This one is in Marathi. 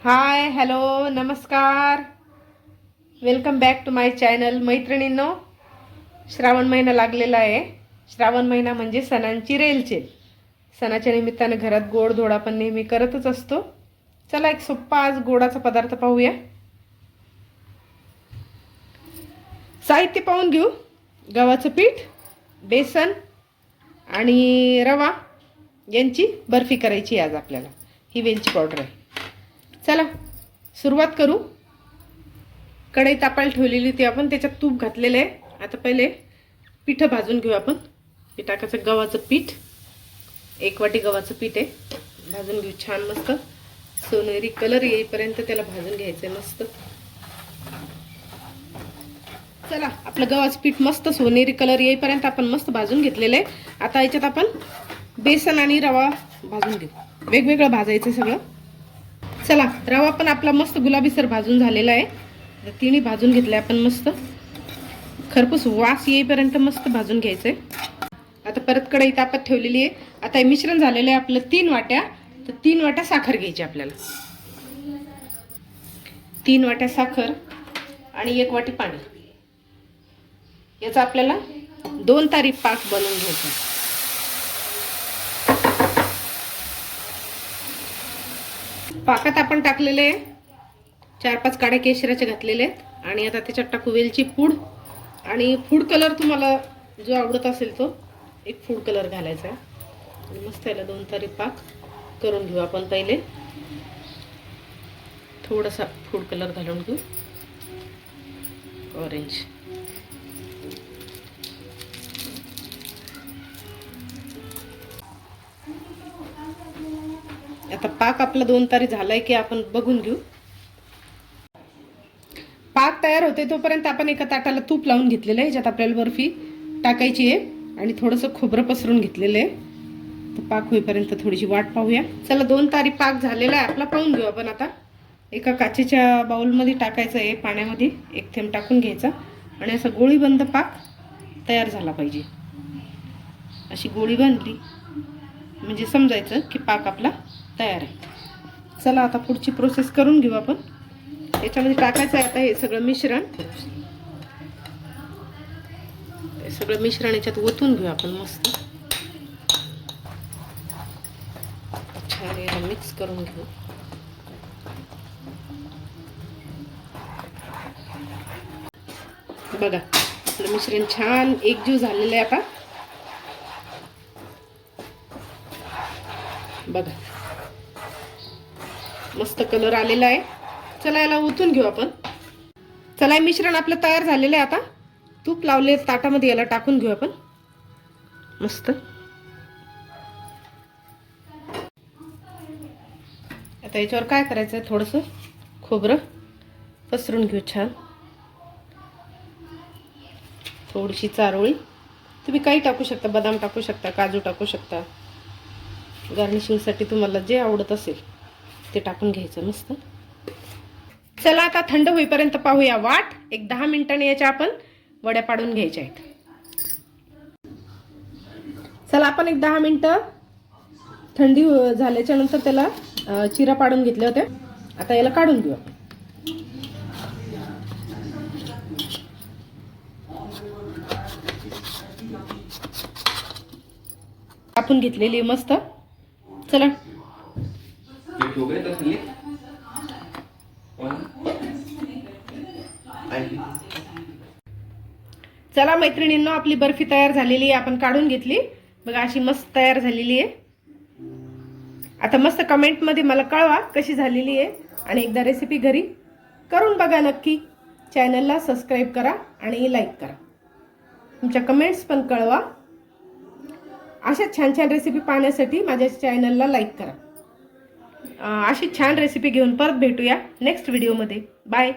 हाय हॅलो नमस्कार. Welcome back to my channel. मैत्रिणींनो, श्रावण महिना लागलेला आहे. श्रावण महिना म्हणजे सणांची रेलचेल. सणाच्या निमित्ताने घरात गोडधोड आपण नेहमी करतच असतो. चला एक सोप्पा आज गोडाचा पदार्थ पाहूया. साहित्य पाहून घेऊ. गव्हाचं पीठ, बेसन आणि रवा यांची बर्फी करायची आज आपल्याला. ही वेलची पावडर आहे. चला सुरुवात करू. कढई तापायला ठेवलेली ती आपण त्याच्यात तूप घातलेलं आहे. आता पहिले पीठ भाजून घेऊ आपण. हे टाकायचं गव्हाचं पीठ, 1 वाटी गव्हाचं पीठ आहे. भाजून घेऊ छान मस्त सोनेरी कलर येईपर्यंत त्याला भाजून घ्यायचं आहे मस्त. चला आपलं गव्हाचं पीठ मस्त सोनेरी कलर येईपर्यंत आपण मस्त भाजून घेतलेलं आहे. आता याच्यात आपण बेसन आणि रवा भाजून घेऊ. वेगवेगळं भाजायचं सगळं. चला रवा पण आपला मस्त गुलाबीसर भाजून झालेला आहे. तिन्ही भाजून घेतले आपण मस्त. खरपूस वास येईपर्यंत मस्त भाजून घ्यायचंय. आता परत कढई तापत ठेवलेली आहे. आता हे मिश्रण झालेलं आहे आपलं 3 वाट्या. तर 3 वाट्या साखर घ्यायची आपल्याला. 3 वाट्या साखर आणि 1 वाटी पाणी. याचा आपल्याला 2 तारी पाक बनवून घ्यायचा. पाकात आपण टाकलेले 4-5 काड्या केशराचे घातलेले आहेत. आणि आता त्याच्यात टाकू वेलची पूड आणि फूड कलर. तुम्हाला जो आवडत असेल तो एक फूड कलर घालायचा आहे. आणि मस्त याला 2 तारी पाक करून घेऊ आपण. पहिले थोडासा फूड कलर घालून घेऊ, ऑरेंज. आता पाक आपला 2 तारी झालाय की आपण बघून घेऊ. पाक तयार होते तोपर्यंत आपण एका ताटाला तूप लावून घेतलेलं आहे. ज्यात आपल्याला बर्फी टाकायची आहे. आणि थोडंसं खोबरं पसरून घेतलेलं आहे. तर पाक होईपर्यंत थोडीशी वाट पाहूया. चला 2 तारी पाक झालेला आहे आपला. पाहून घेऊ आपण. आता एका काचेच्या बाउलमध्ये टाकायचं आहे. पाण्यामध्ये 1 थेंब टाकून घ्यायचा. आणि असा गोळीबंद पाक तयार झाला पाहिजे. अशी गोळी बांधली म्हणजे समजायचं की पाक आपला तयार आहे. चला आता पुढची प्रोसेस करून घेऊ आपण. याच्यामध्ये टाकायचं आहे आता हे सगळं मिश्रण. हे सगळं मिश्रण याच्यात ओतून घेऊ आपण मस्त. छान याला मिक्स करून घेऊ. बघा आपलं मिश्रण छान एकजीव झालेलं आहे. आता बघा मस्त कलर आलेला आहे. चला याला ओतून घेऊ आपण. चला हे मिश्रण आपलं तयार झालेलं आहे. आता तूप लावले ताटामध्ये याला टाकून घेऊ आपण मस्त. आता याच्यावर काय करायचं आहे, थोडंसं खोबरं पसरून घेऊ छान. थोडीशी चारोळी. तुम्ही काही टाकू शकता, बदाम टाकू शकता, काजू टाकू शकता. गार्निशिंगसाठी तुम्हाला जे आवडत असेल ते टाकून घ्यायचं मस्त. चला आता थंड होईपर्यंत पाहूया वाट. एक 10 मिनिटांनी याच्या आपण वड्या पाडून घ्यायच्या आहेत. चला आपण एक 10 मिनिटं थंडी झाल्याच्या नंतर त्याला चिरा पाडून घेतले होते. आता याला काढून घेऊ आपण. कापून घेतलेली मस्त. चला चला मैत्रिणींनो, आपली बर्फी तयार झालेली आहे. आपण काढून घेतली बघा. अशी मस्त तयार झालेली आहे. आता मस्त कमेंटमध्ये मला कळवा कशी झालेली आहे. आणि एकदा रेसिपी घरी करून बघा नक्की. चॅनलला सबस्क्राईब करा आणि लाईक करा. तुमच्या कमेंट्स पण कळवा. अशा छान छान रेसिपी पाहण्यासाठी माझ्या चॅनलला लाईक करा. अशी छान रेसिपी घेऊन परत भेटूया नेक्स्ट व्हिडिओमध्ये. बाय.